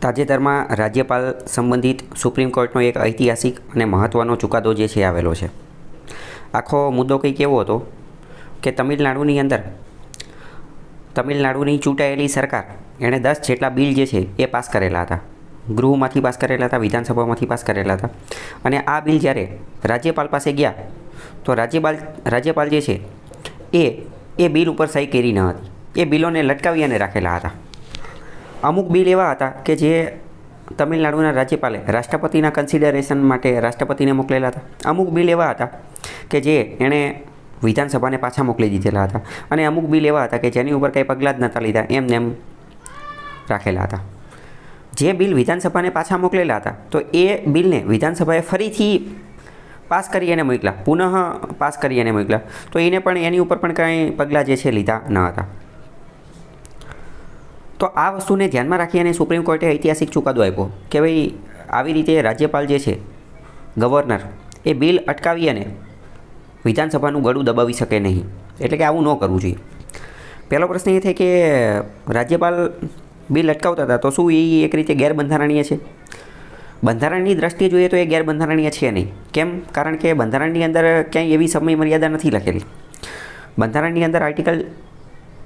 તાજેતરમાં રાજ્યપાલ સંબંધિત સુપ્રીમ કોર્ટનો એક ઐતિહાસિક અને મહત્ત્વનો ચુકાદો જે છે આવેલો છે. આખો મુદ્દો કંઈક એવો હતો કે તમિલનાડુની ચૂંટાયેલી સરકાર એણે 10 જેટલા બિલ જે છે એ પાસ કરેલા હતા. ગૃહમાંથી પાસ કરેલા હતા, વિધાનસભામાંથી પાસ કરેલા હતા. અને આ બિલ જ્યારે રાજ્યપાલ પાસે ગયા તો રાજ્યપાલ જે છે એ બિલ ઉપર સહી કરી ન હતી. એ બિલોને લટકાવી અને રાખેલા હતા. અમુક બિલ એવા હતા કે જે તમિલનાડુના રાજ્યપાલે રાષ્ટ્રપતિના કન્સિડરેશન માટે રાષ્ટ્રપતિને મોકલેલા હતા. અમુક બિલ એવા હતા કે જે એણે વિધાનસભાને પાછા મોકલી દીધેલા હતા. અને અમુક બિલ એવા હતા કે જેની ઉપર કંઈ પગલાં જ નહોતા લીધા, એમને એમ રાખેલા હતા. જે બિલ વિધાનસભાને પાછા મોકલેલા હતા તો એ બિલને વિધાનસભાએ ફરીથી પાસ કરી અને મોકલા, પુનઃ પાસ કરી અને મોકલા. તો એને પણ એની ઉપર પણ કાંઈ પગલાં જે છે લીધા ન હતા. તો આ વસ્તુને ધ્યાનમાં રાખી અને સુપ્રીમ કોર્ટે ઐતિહાસિક ચુકાદો આપ્યો કે ભાઈ આવી રીતે રાજ્યપાલ જે છે, ગવર્નર, એ બિલ અટકાવી અને વિધાનસભાનું ગળું દબાવી શકે નહીં. એટલે કે આવું ન કરવું જોઈએ. પહેલો પ્રશ્ન એ થાય કે રાજ્યપાલ બિલ અટકાવતા હતા તો શું એ એક રીતે ગેરબંધારણીય છે? બંધારણની દ્રષ્ટિએ જોઈએ તો એ ગેરબંધારણીય છે નહીં. કેમ? કારણ કે બંધારણની અંદર ક્યાંય એવી સમય મર્યાદા નથી લખેલી. બંધારણની અંદર આર્ટિકલ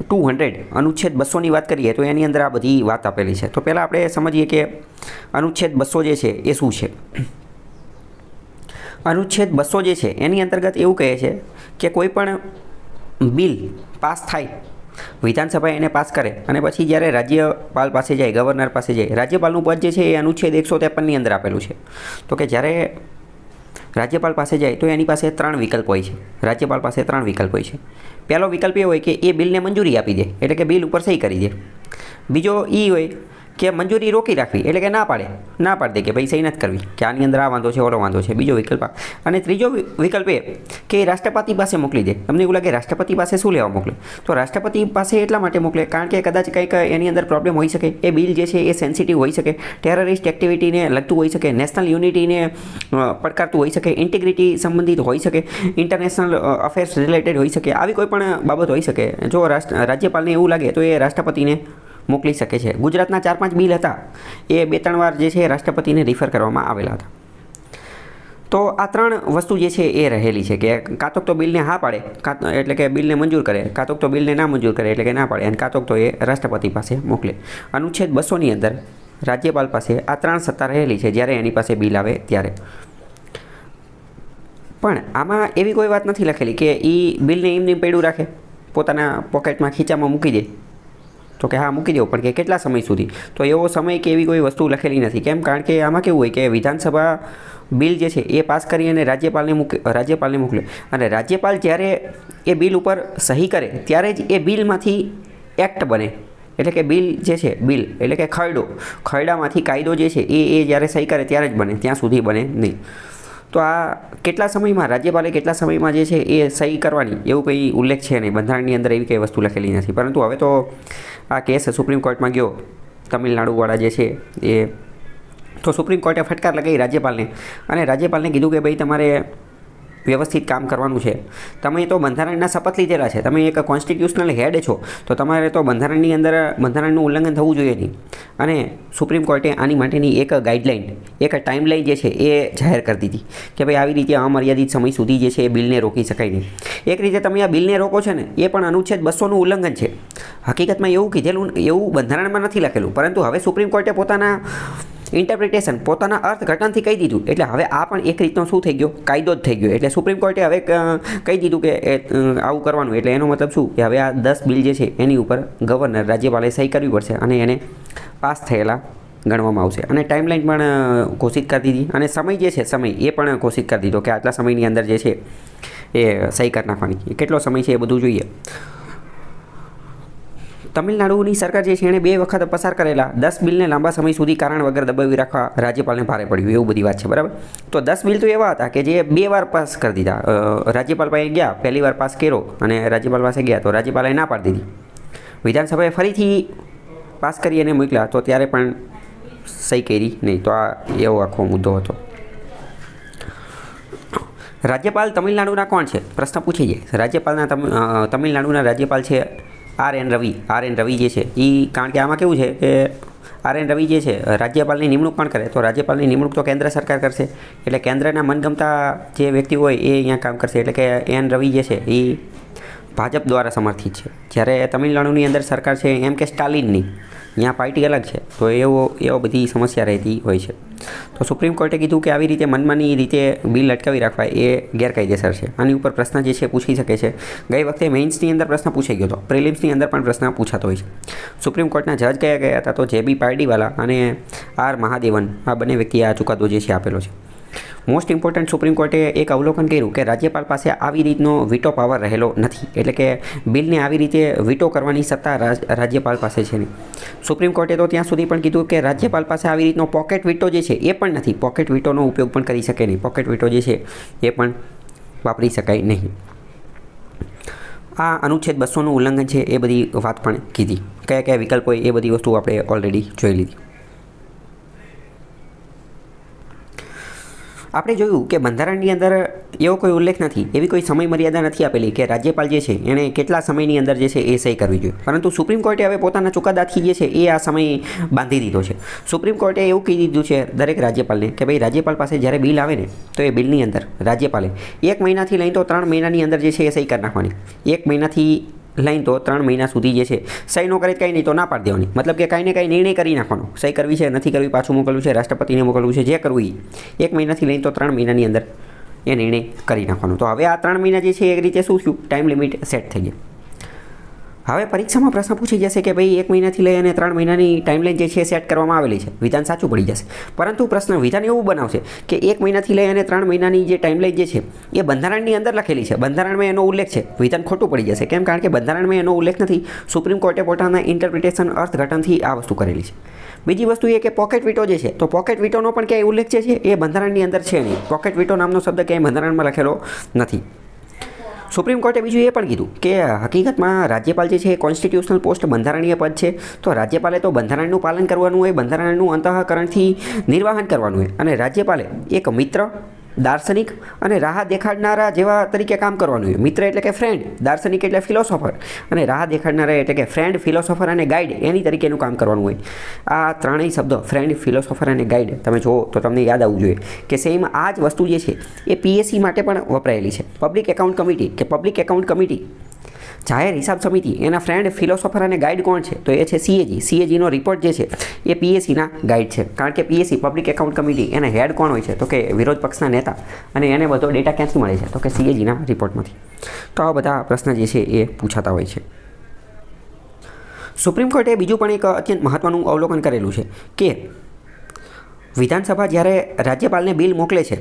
200 અનુચ્છેદ 200ની વાત કરીએ તો એની અંદર આ બધી વાત આપેલી છે. તો પહેલાં આપણે સમજીએ કે અનુચ્છેદ 200 જે છે એ શું છે. અનુચ્છેદ 200 જે છે એની અંતર્ગત એવું કહે છે કે કોઈ પણ બિલ પાસ થાય, વિધાનસભા એને પાસ કરે અને પછી જ્યારે રાજ્યપાલ પાસે જાય, ગવર્નર પાસે જાય, રાજ્યપાલનું પદ જે છે એ અનુચ્છેદ 153ની અંદર આપેલું છે. તો કે જ્યારે રાજ્યપાલ પાસે જાય તો એની પાસે 3 વિકલ્પ હોય છે. રાજ્યપાલ પાસે 3 વિકલ્પ હોય છે. પહેલો વિકલ્પ એ હોય કે એ બિલને મંજૂરી આપી દે, એટલે કે બિલ ઉપર સહી કરી દે. બીજો એ હોય કે મંજૂરી રોકી રાખવી, એટલે કે ના પાડી દે કે ભાઈ સહી નથી કરવી, કે આની અંદર આ વાંધો છે, ઓલો વાંધો છે. બીજો વિકલ્પ. અને ત્રીજો વિકલ્પ એ કે રાષ્ટ્રપતિ પાસે મોકલી દે. તમને એવું લાગે રાષ્ટ્રપતિ પાસે શું લેવા મોકલે? તો રાષ્ટ્રપતિ પાસે એટલા માટે મોકલે કારણ કે કદાચ કંઈક એની અંદર પ્રોબ્લેમ હોઈ શકે. એ બિલ જે છે એ સેન્સિટિવ હોઈ શકે, ટેરરિસ્ટ એક્ટિવિટીને લગતું હોઈ શકે, નેશનલ યુનિટીને પડકારતું હોઈ શકે, ઇન્ટિગ્રિટી સંબંધિત હોઈ શકે, ઇન્ટરનેશનલ અફેર્સ રિલેટેડ હોઈ શકે. આવી કોઈ પણ બાબત હોઈ શકે. જો રાજ્યપાલને એવું લાગે તો એ રાષ્ટ્રપતિને મોકલી શકે છે. ગુજરાતના 4-5 બિલ હતા, એ 2-3 વાર જે છે રાષ્ટ્રપતિને રિફર કરવામાં આવેલા હતા. તો આ 3 વસ્તુ જે છે એ રહેલી છે કે કાં તો બિલને હા પાડે, એટલે કે બિલને મંજૂર કરે, કાં તો બિલને ના મંજૂર કરે, એટલે કે ના પાડે, અને કાં તો એ રાષ્ટ્રપતિ પાસે મોકલે. અનુચ્છેદ 200ની અંદર રાજ્યપાલ પાસે આ 3 સત્તા રહેલી છે જ્યારે એની પાસે બિલ આવે ત્યારે. પણ આમાં એવી કોઈ વાત નથી લખેલી કે એ બિલને એમને પડ્યું રાખે, પોતાના પોકેટમાં ખીચામાં મૂકી દે. તો કે હા મૂકી દેવો, પણ કે કેટલા સમય સુધી? તો એવો સમય કે એવી કોઈ વસ્તુ લખેલી નથી. કેમ? કારણ કે આમાં કેવું હોય કે વિધાનસભા બિલ જે છે એ પાસ કરી અને રાજ્યપાલને મોકલે. અને રાજ્યપાલ જ્યારે એ બિલ ઉપર સહી કરે ત્યારે જ એ બિલમાંથી એક્ટ બને. એટલે કે બિલ જે છે, બિલ એટલે કે ખરડામાંથી કાયદો જે છે એ જ્યારે સહી કરે ત્યારે જ બને, ત્યાં સુધી બને નહીં. તો આ કેટલા સમયમાં રાજ્યપાલે કેટલા સમયમાં જે છે એ સહી કરવાની એવું કંઈ ઉલ્લેખ છે નહીં. બંધારણની અંદર એવી કંઈ વસ્તુ લખેલી નથી. પરંતુ હવે તો આ કેસ સુપ્રીમ કોર્ટમાં ગયો, તમિલનાડુવાળા જે છે એ, તો સુપ્રીમ કોર્ટે ફટકાર લગાવી રાજ્યપાલને, અને રાજ્યપાલને કીધું કે ભાઈ તમારે વ્યવસ્થિત કામ કરવાનું છે. તમે તો બંધારણના શપથ લીધેલા છે, તમે એક કોન્સ્ટિટ્યુશનલ હેડ છો, તો તમારે તો બંધારણની અંદર બંધારણનું ઉલ્લંઘન થવું જોઈએ નહીં. અને સુપ્રીમ કોર્ટે આની માટેની એક ગાઈડલાઇન, એક ટાઈમલાઈન જે છે એ જાહેર કરી દીધી કે ભાઈ આવી રીતે અમર્યાદિત સમય સુધી જે છે એ બિલને રોકી શકાય નહીં. એક રીતે તમે આ બિલને રોકો છો ને એ પણ અનુચ્છેદ 200નું ઉલ્લંઘન છે. હકીકતમાં એવું કીધેલું, એવું બંધારણમાં નથી લખેલું, પરંતુ હવે સુપ્રીમ કોર્ટે પોતાના ઇન્ટરપ્રિટેશન, પોતાના અર્થઘટનથી કહી દીધું. એટલે હવે આ પણ એક રીતનો શું થઈ ગયો? કાયદો જ થઈ ગયો. એટલે સુપ્રીમ કોર્ટે હવે કહી દીધું કે આવું કરવાનું. એટલે એનો મતલબ શું કે હવે આ 10 બિલ જે છે એની ઉપર ગવર્નર, રાજ્યપાલે સહી કરવી પડશે અને એને પાસ થયેલા ગણવામાં આવશે. અને ટાઈમલાઈન પણ ઘોષિત કરી દીધી, અને સમય જે છે સમય એ પણ ઘોષિત કરી દીધો કે આટલા સમયની અંદર જે છે એ સહી કરી નાખવાની. કેટલો સમય છે એ બધું જોઈએ. તમિલનાડુની સરકાર જે છે એણે 2 વખત પસાર કરેલા 10 બિલને લાંબા સમય સુધી કારણ વગર દબાવી રાખવા રાજ્યપાલને ભારે પડ્યું, એવું બધી વાત છે. બરાબર. તો 10 બિલ તો એવા હતા કે જે 2 વાર પાસ કરી દીધા. રાજ્યપાલ પાસે ગયા, પહેલી વાર પાસ કર્યો અને રાજ્યપાલ પાસે ગયા તો રાજ્યપાલે ના પાડી દીધી. વિધાનસભાએ ફરીથી પાસ કરી અને મોકલ્યા તો ત્યારે પણ સહી કરી નહીં. તો આ એવો આખો મુદ્દો હતો. રાજ્યપાલ તમિલનાડુના કોણ છે? પ્રશ્ન પૂછી જાય. રાજ્યપાલના તમિલનાડુના રાજ્યપાલ છે આર એન રવિ જે છે એ. કારણ કે આમાં કેવું છે કે RN રવિ જે છે રાજ્યપાલની નિમણૂક પણ કરે તો રાજ્યપાલની નિમણૂક તો કેન્દ્ર સરકાર કરશે, એટલે કેન્દ્રના મનગમતા જે વ્યક્તિ હોય એ અહીંયા કામ કરશે. એટલે કે એન રવિ જે છે એ ભાજપ દ્વારા સમર્થિત છે. જ્યારે તમિલનાડુની અંદર સરકાર છે એમ કે સ્ટાલિનની, ત્યાં પાર્ટી અલગ છે. તો એવો બધી સમસ્યા રહેતી હોય છે. તો સુપ્રીમ કોર્ટે કીધું કે આવી રીતે મનમાની રીતે બિલ અટકાવી રાખવા એ ગેરકાયદેસર છે. આની ઉપર પ્રશ્ન જે છે પૂછી શકે છે. ગઈ વખતે મેઇન્સની અંદર પ્રશ્ન પૂછાઈ ગયો હતો, પ્રિલિમ્સની અંદર પણ પ્રશ્ન પૂછાતો હોય છે. સુપ્રીમ કોર્ટના જજ કયા ગયા હતા? તો JB પારડીવાલા અને R મહાદેવન, આ બંને વ્યક્તિએ આ ચુકાદો જે છે આપેલો છે. મોસ્ટ ઇમ્પોર્ટન્ટ, સુપ્રીમ કોર્ટે એક અવલોકન કર્યું કે રાજ્યપાલ પાસે આવી રીતનો વીટો પાવર રહેલો નથી, એટલે કે બિલને આવી રીતે વીટો કરવાની સત્તા રાજ્યપાલ પાસે છે નહીં. સુપ્રીમ કોર્ટે તો ત્યાં સુધી પણ કીધું કે રાજ્યપાલ પાસે આવી રીતનો પોકેટ વીટો જે છે એ પણ નથી. પોકેટ વીટોનો ઉપયોગ પણ કરી શકે નહીં. પોકેટ વીટો જે છે એ પણ વાપરી શકાય નહીં. આ અનુચ્છેદ 200નું ઉલ્લંઘન છે એ બધી વાત પણ કીધી. કયા કયા વિકલ્પ હોય એ બધી વસ્તુ આપણે ઓલરેડી જોઈ લીધી. આપણે જોયું કે બંધારણની અંદર એવો કોઈ ઉલ્લેખ નથી, એવી કોઈ સમય મર્યાદા નથી આપેલી કે રાજ્યપાલ જે છે એણે કેટલા સમયની અંદર જે છે એ સહી કરવી જોઈએ. પરંતુ સુપ્રીમ કોર્ટે હવે પોતાના ચુકાદાથી જે છે એ આ સમય બાંધી દીધો છે. સુપ્રીમ કોર્ટે એવું કહી દીધું છે દરેક રાજ્યપાલને કે ભાઈ રાજ્યપાલ પાસે જ્યારે બિલ આવે ને તો એ બિલની અંદર રાજ્યપાલે 1 મહિનાથી લઈને તો 3 મહિનાની અંદર જે છે એ સહી કરી નાખવાની. 1 મહિનાથી લઈને તો 3 મહિના સુધી જે છે સહી ન કરે કાંઈ નહીં તો ના પાડી દેવાની. મતલબ કે કાંઈ ને કાંઈ નિર્ણય કરી નાખવાનો. સહી કરવી છે, નથી કરવી, પાછું મોકલવું છે, રાષ્ટ્રપતિને મોકલવું છે, જે કરવું એ 1 મહિનાથી લઈને તો 3 મહિનાની અંદર એ નિર્ણય કરી નાખવાનો. તો હવે આ 3 મહિના જે છે એ રીતે શું થયું? ટાઈમ લિમિટ સેટ થઈ ગઈ. હવે પરીક્ષામાં પ્રશ્ન પૂછી જશે કે ભાઈ 1 મહિનાથી લઈ અને 3 મહિનાની ટાઈમલાઈન જે છે સેટ કરવામાં આવેલી છે, વિધાન સાચું પડી જશે. પરંતુ પ્રશ્ન વિધાન એવું બનાવશે કે 1 મહિનાથી લઈ અને 3 મહિનાની જે ટાઈમલાઈન જે છે એ બંધારણની અંદર લખેલી છે, બંધારણમાં એનો ઉલ્લેખ છે. વિધાન ખોટું પડી જશે. કેમ? કારણ કે બંધારણમાં એનો ઉલ્લેખ નથી. સુપ્રીમ કોર્ટે પોતાના ઇન્ટરપ્રિટેશન અર્થઘટનથી આ વસ્તુ કરેલી છે. બીજી વસ્તુ એ કે પોકેટ વીટો જે છે, તો પોકેટ વીટોનો પણ ક્યાંય ઉલ્લેખ જે છે એ બંધારણની અંદર છે નહીં. પોકેટ વીટો નામનો શબ્દ ક્યાંય બંધારણમાં લખેલો નથી. સુપ્રીમ કોર્ટે બીજું એ પણ કીધું કે હકીકતમાં રાજ્યપાલ જે છે એ કોન્સ્ટિટ્યુશનલ પોસ્ટ બંધારણીય પદ છે. તો રાજ્યપાલે તો બંધારણનું પાલન કરવાનું હોય, બંધારણનું અંતઃકરણથી નિર્વાહન કરવાનું હોય, અને રાજ્યપાલે એક મિત્ર, દાર્શનિક અને રાહ દેખાડનારા જેવા તરીકે કામ કરવાનું હોય. મિત્ર એટલે કે ફ્રેન્ડ, દાર્શનિક એટલે ફિલોસોફર, અને રાહ દેખાડનારા એટલે કે ફ્રેન્ડ, ફિલોસોફર અને ગાઈડ એની તરીકેનું કામ કરવાનું હોય. આ ત્રણેય શબ્દો ફ્રેન્ડ, ફિલોસોફર અને ગાઈડ તમે જુઓ તો તમને યાદ આવવું જોઈએ કે સેમ આ જ વસ્તુ જે છે એ PSC માટે પણ વપરાયેલી છે. પબ્લિક એકાઉન્ટ કમિટી કે પબ્લિક એકાઉન્ટ કમિટી, જાહેર હિસાબ સમિતિ, એના ફ્રેન્ડ, ફિલોસોફર અને ગાઈડ કોણ છે? તો એ છે CAG. CAGનો રિપોર્ટ જે છે એ PSCના ગાઈડ છે. કારણ કે PSC પબ્લિક એકાઉન્ટ કમિટી એના હેડ કોણ હોય છે? તો કે વિરોધ પક્ષના નેતા. અને એને બધો ડેટા ક્યાંથી મળે છે? તો કે CAGના રિપોર્ટમાંથી. તો આ બધા પ્રશ્ન જે છે એ પૂછાતા હોય છે. સુપ્રીમ કોર્ટે બીજું પણ એક અત્યંત મહત્ત્વનું અવલોકન કરેલું છે કે વિધાનસભા જ્યારે રાજ્યપાલને બિલ મોકલે છે,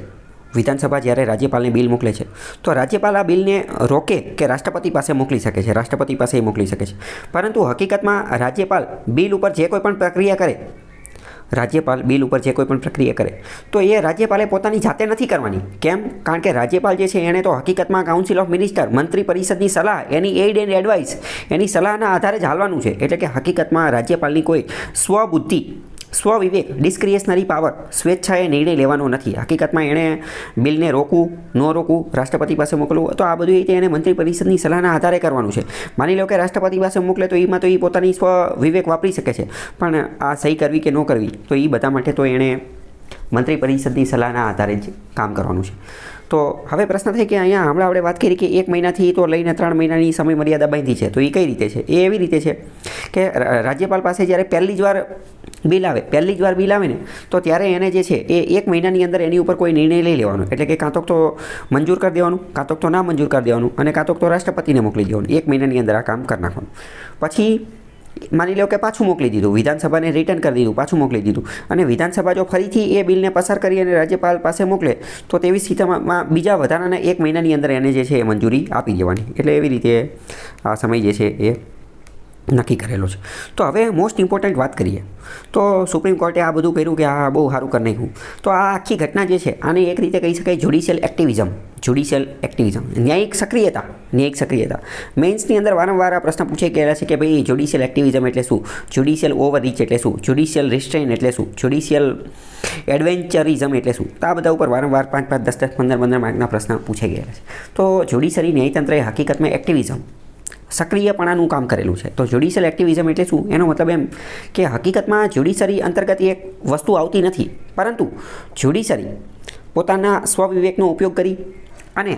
વિધાનસભા જ્યારે રાજ્યપાલને બિલ મોકલે છે તો રાજ્યપાલ આ બિલને રોકે કે રાષ્ટ્રપતિ પાસે મોકલી શકે છે, રાષ્ટ્રપતિ પાસે મોકલી શકે છે. પરંતુ હકીકતમાં રાજ્યપાલ બિલ ઉપર જે કોઈ પણ પ્રક્રિયા કરે, રાજ્યપાલ બિલ ઉપર જે કોઈ પણ પ્રક્રિયા કરે તો એ રાજ્યપાલે પોતાની જાતે નથી કરવાની. કેમ? કારણ કે રાજ્યપાલ જે છે એણે તો હકીકતમાં કાઉન્સિલ ઓફ મિનિસ્ટર, મંત્રી પરિષદની સલાહ, એની એડ એન્ડ એડવાઇસ, એની સલાહના આધારે જ હાલવાનું છે. એટલે કે હકીકતમાં રાજ્યપાલની કોઈ સ્વબુદ્ધિ, સ્વવિવેક, ડિસ્ક્રિએશનરી પાવર, સ્વેચ્છાએ નિર્ણય લેવાનો નથી. હકીકતમાં એણે બિલને રોકવું, ન રોકવું, રાષ્ટ્રપતિ પાસે મોકલવું, તો આ બધું રીતે એણે મંત્રી પરિષદની સલાહના આધારે કરવાનું છે. માની લો કે રાષ્ટ્રપતિ પાસે મોકલે તો એમાં તો એ પોતાની સ્વવિવેક વાપરી શકે છે, પણ આ સહી કરવી કે ન કરવી તો એ બધા માટે તો એણે મંત્રી પરિષદની સલાહના આધારે જ કામ કરવાનું છે. તો હવે પ્રશ્ન થાય કે અહીંયા હમણાં આપણે વાત કરી કે 1 મહિનાથી તો લઈને 3 મહિનાની સમય મર્યાદા બાંધી છે. તો એ કઈ રીતે છે? એ એવી રીતે છે કે રાજ્યપાલ પાસે જ્યારે પહેલી જ વાર બિલ આવે ને તો ત્યારે એને જે છે એ 1 મહિનાની અંદર એની ઉપર કોઈ નિર્ણય લઈ લેવાનો. એટલે કે કાં તો મંજૂર કરી દેવાનું, કાં તો ના મંજૂર કરી દેવાનું, અને કાં તો રાષ્ટ્રપતિને મોકલી દેવાનું. 1 મહિનાની અંદર આ કામ કરી નાખવાનું. પછી માની લો કે પાછું મોકલી દીધું, વિધાનસભાને રિટર્ન કરી દીધું, પાછું મોકલી દીધું, અને વિધાનસભા જો ફરીથી એ બિલને પસાર કરી અને રાજ્યપાલ પાસે મોકલે તો તેવી સ્થિતિમાં બીજા વધારાના 1 મહિનાની અંદર એને જે છે એ મંજૂરી આપી દેવાની. એટલે એવી રીતે આ સમય જે છે એ નક્કી કરેલો છે. તો હવે મોસ્ટ ઇમ્પોર્ટન્ટ વાત કરીએ તો સુપ્રીમ કોર્ટે આ બધું કર્યું કે આ બહુ સારું કરી નાખ્યું. તો આ આખી ઘટના જે છે આને એક રીતે કહી શકાય જ્યુડિશિયલ એક્ટિવિઝમ, ન્યાયિક સક્રિયતા. મેન્સની અંદર વારંવાર આ પ્રશ્ન પૂછાઈ ગયેલા છે કે ભાઈ જ્યુડિશિયલ એક્ટિવિઝમ એટલે શું, જ્યુડિશિયલ ઓવરરીચ એટલે શું, જ્યુડિશિયલ રિસ્ટ્રેન એટલે શું, જ્યુડિશિયલ એડવેન્ચરિઝમ એટલે શું. તો આ બધા ઉપર વારંવાર 5, 10, 15 માર્કના પ્રશ્ન પૂછાઈ ગયેલા છે. તો જ્યુડિશરી ન્યાયતંત્ર એ હકીકતમાં એક્ટિવિઝમ, સક્રિયપણાનું કામ કરેલું છે. તો જ્યુડિશિયલ એક્ટિવિઝમ એટલે શું? એનો મતલબ એમ કે હકીકતમાં જ્યુડિશરી અંતર્ગત એક વસ્તુ આવતી નથી, પરંતુ જ્યુડિશરી પોતાના સ્વવિવેકનો ઉપયોગ કરી અને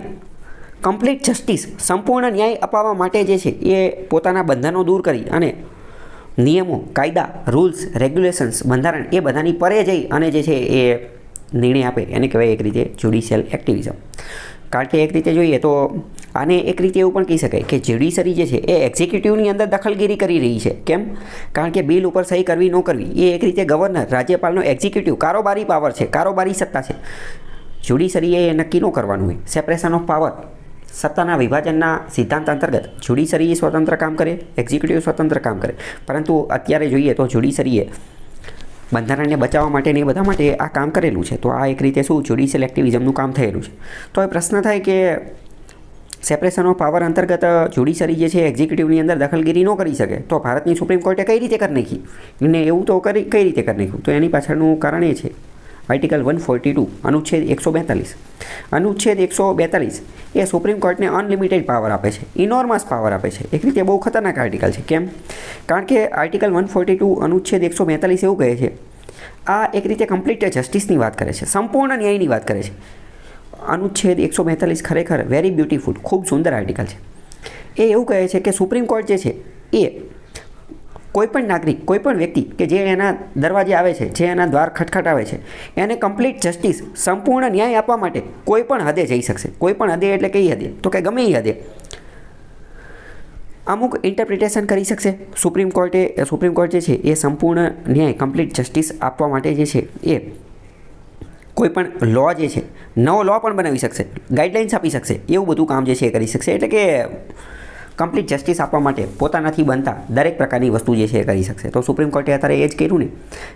કમ્પ્લીટ જસ્ટિસ, સંપૂર્ણ ન્યાય અપાવવા માટે જે છે એ પોતાના બંધનો દૂર કરી અને નિયમો, કાયદા, રૂલ્સ, રેગ્યુલેશન્સ, બંધારણ એ બધાની પરે જઈ અને જે છે એ નિર્ણય આપે, એને કહેવાય એક રીતે જ્યુડિશિયલ એક્ટિવિઝમ. કારણ કે એક રીતે જોઈએ તો આને એક રીતે એવું પણ કહી શકાય કે જ્યુડિશરી જે છે એ એક્ઝિક્યુટિવની અંદર દખલગીરી કરી રહી છે. કેમ? કારણ કે બિલ ઉપર સહી કરવી ન કરવી એ એક રીતે ગવર્નર, રાજ્યપાલનો એક્ઝિક્યુટિવ કારોબારી પાવર છે, કારોબારી સત્તા છે. જ્યુડિશરી એ નક્કી ન કરવાનું હોય. સેપરેશન ઓફ પાવર, સત્તાના વિભાજનના સિદ્ધાંત અંતર્ગત જ્યુડિશરી સ્વતંત્ર કામ કરે, એક્ઝિક્યુટિવ સ્વતંત્ર કામ કરે. પરંતુ અત્યારે જોઈએ તો જ્યુડિશરીએ બંધારણને બચાવવા માટે ને એ બધા માટે આ કામ કરેલું છે. તો આ એક રીતે શું જ્યુડિશિયલ એક્ટિવિઝમનું કામ થયેલું છે. તો એ પ્રશ્ન થાય કે સેપરેશન ઓફ પાવર અંતર્ગત જ્યુડિશરી જે છે એક્ઝિક્યુટિવની અંદર દખલગીરી ન કરી શકે, તો ભારતની સુપ્રીમ કોર્ટે કઈ રીતે કરી નાખી ને એવું તો કઈ રીતે કરી નાખ્યું? તો એની પાછળનું કારણ એ છે આર્ટિકલ 142 અનુચ્છેદ 142. અનુચ્છેદ 142 એ સુપ્રીમ કોર્ટને અનલિમિટેડ પાવર આપે છે, ઇનોર્મસ પાવર આપે છે. એક રીતે બહુ ખતરનાક આર્ટિકલ છે. કેમ? કારણ કે આર્ટિકલ 142 અનુચ્છેદ 142 એવું કહે છે, આ એક રીતે કમ્પ્લીટ જસ્ટિસની વાત કરે છે, સંપૂર્ણ ન્યાયની વાત કરે છે. અનુચ્છેદ 142 ખરેખર વેરી બ્યુટીફુલ, ખૂબ સુંદર આર્ટિકલ છે. એ એવું કહે છે કે સુપ્રીમ કોર્ટ જે છે એ કોઈપણ નાગરિક, કોઈપણ વ્યક્તિ કે જે એના દરવાજે આવે છે, જે એના દ્વાર ખટખટાવે છે, એને કમ્પ્લીટ જસ્ટિસ, સંપૂર્ણ ન્યાય આપવા માટે કોઈ પણ હદે જઈ શકશે. કોઈ પણ હદે એટલે કઈ હદે? તો કે ગમે એ હદે અમુક ઇન્ટરપ્રિટેશન કરી શકશે. સુપ્રીમ કોર્ટ જે છે એ સંપૂર્ણ ન્યાય, કમ્પ્લીટ જસ્ટિસ આપવા માટે જે છે એ કોઈ પણ લો જે છે, નવો લો પણ બનાવી શકશે, ગાઈડલાઇન્સ આપી શકશે. એવું બધું કામ જે છે એ કરી શકશે. એટલે કે કમ્પ્લીટ જસ્ટિસ આપવા માટે પોતાનાથી બનતા દરેક પ્રકારની વસ્તુ જે છે એ કરી શકશે. તો સુપ્રીમ કોર્ટે અત્યારે એ જ કર્યું ને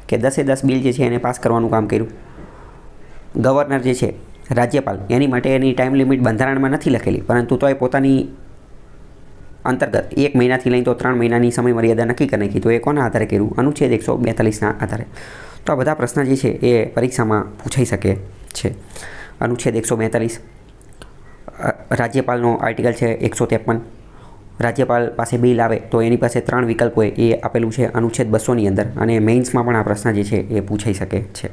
કે 10 બિલ જે છે એને પાસ કરવાનું કામ કર્યું. ગવર્નર જે છે, રાજ્યપાલ, એની માટે એની ટાઈમ લિમિટ બંધારણમાં નથી લખેલી, પરંતુ તોય પોતાની અંતર્ગત 1 મહિનાથી લઈને તો 3 મહિનાની સમય મર્યાદા નક્કી કરી નાખી. તો એ કોના આધારે કર્યું? અનુચ્છેદ 142ના આધારે. તો આ બધા પ્રશ્ન જે છે એ પરીક્ષામાં પૂછાઈ શકે છે. અનુચ્છેદ 142, રાજ્યપાલનો આર્ટિકલ છે 153. રાજ્યપાલ પાસે બિલ આવે તો એની પાસે 3 વિકલ્પ હોય, એ આપેલું છે અનુચ્છેદ 200ની અંદર. અને મેઇન્સમાં પણ આ પ્રશ્ન જે છે એ પૂછાઈ શકે છે.